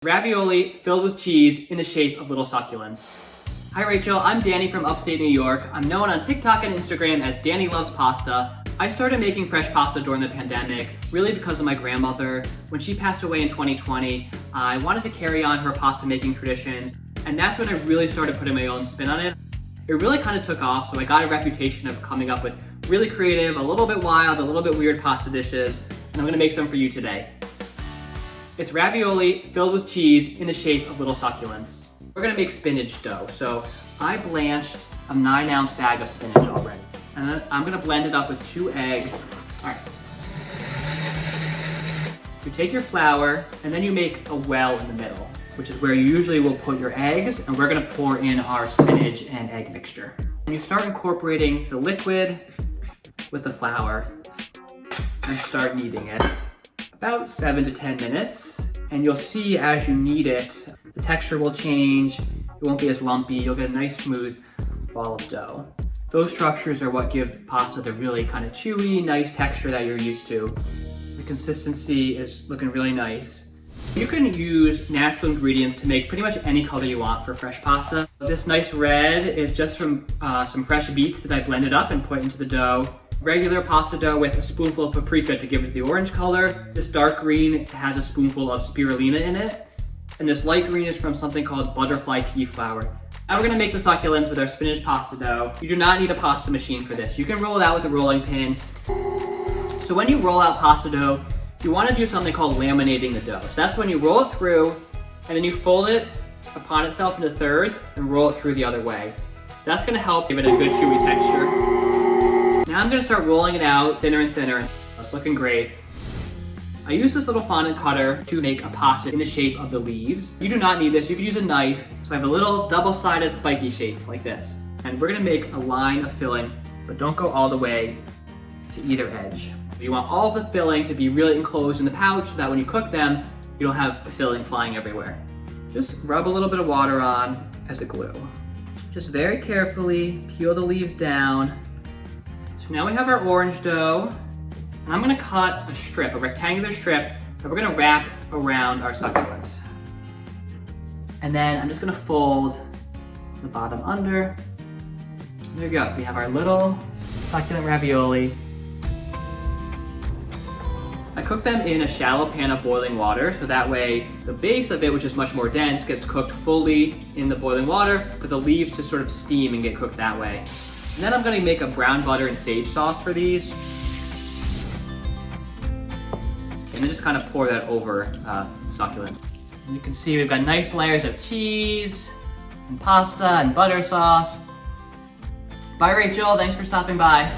Ravioli filled with cheese in the shape of little succulents. Hi Rachel, I'm Danny from upstate New York. I'm known on TikTok and Instagram as Danny Loves Pasta. I started making fresh pasta during the pandemic, really because of my grandmother. When she passed away in 2020, I wanted to carry on her pasta making traditions, and that's when I really started putting my own spin on it. It really kind of took off, so I got a reputation of coming up with really creative, a little bit wild, a little bit weird pasta dishes, and I'm gonna make some for you today. It's ravioli filled with cheese in the shape of little succulents. We're gonna make spinach dough. So I blanched a 9-ounce bag of spinach already. And I'm gonna blend it up with 2 eggs. All right. You take your flour and then you make a well in the middle, which is where you usually will put your eggs, and we're gonna pour in our spinach and egg mixture. And you start incorporating the liquid with the flour and start kneading it. About 7 to 10 minutes, and you'll see as you knead it, the texture will change, it won't be as lumpy, you'll get a nice smooth ball of dough. Those structures are what give pasta the really kind of chewy, nice texture that you're used to. The consistency is looking really nice. You can use natural ingredients to make pretty much any color you want for fresh pasta. This nice red is just from some fresh beets that I blended up and put into the dough. Regular pasta dough with a spoonful of paprika to give it the orange color. This dark green has a spoonful of spirulina in it. And this light green is from something called butterfly pea flour. Now we're gonna make the succulents with our spinach pasta dough. You do not need a pasta machine for this. You can roll it out with a rolling pin. So when you roll out pasta dough, you wanna do something called laminating the dough. So that's when you roll it through and then you fold it upon itself into thirds and roll it through the other way. That's gonna help give it a good chewy texture. Now I'm gonna start rolling it out thinner and thinner. It's looking great. I use this little fondant cutter to make a pasta in the shape of the leaves. You do not need this, you can use a knife. So I have a little double-sided spiky shape like this. And we're gonna make a line of filling, but don't go all the way to either edge. So you want all of the filling to be really enclosed in the pouch so that when you cook them, you don't have the filling flying everywhere. Just rub a little bit of water on as a glue. Just very carefully peel the leaves down. So now we have our orange dough, and I'm gonna cut a strip, a rectangular strip, that we're gonna wrap around our succulent. And then I'm just gonna fold the bottom under. There you go, we have our little succulent ravioli. I cook them in a shallow pan of boiling water, so that way the base of it, which is much more dense, gets cooked fully in the boiling water, but the leaves just sort of steam and get cooked that way. And then I'm gonna make a brown butter and sage sauce for these. And then just kind of pour that over succulent. And you can see we've got nice layers of cheese and pasta and butter sauce. Bye Rachel, thanks for stopping by.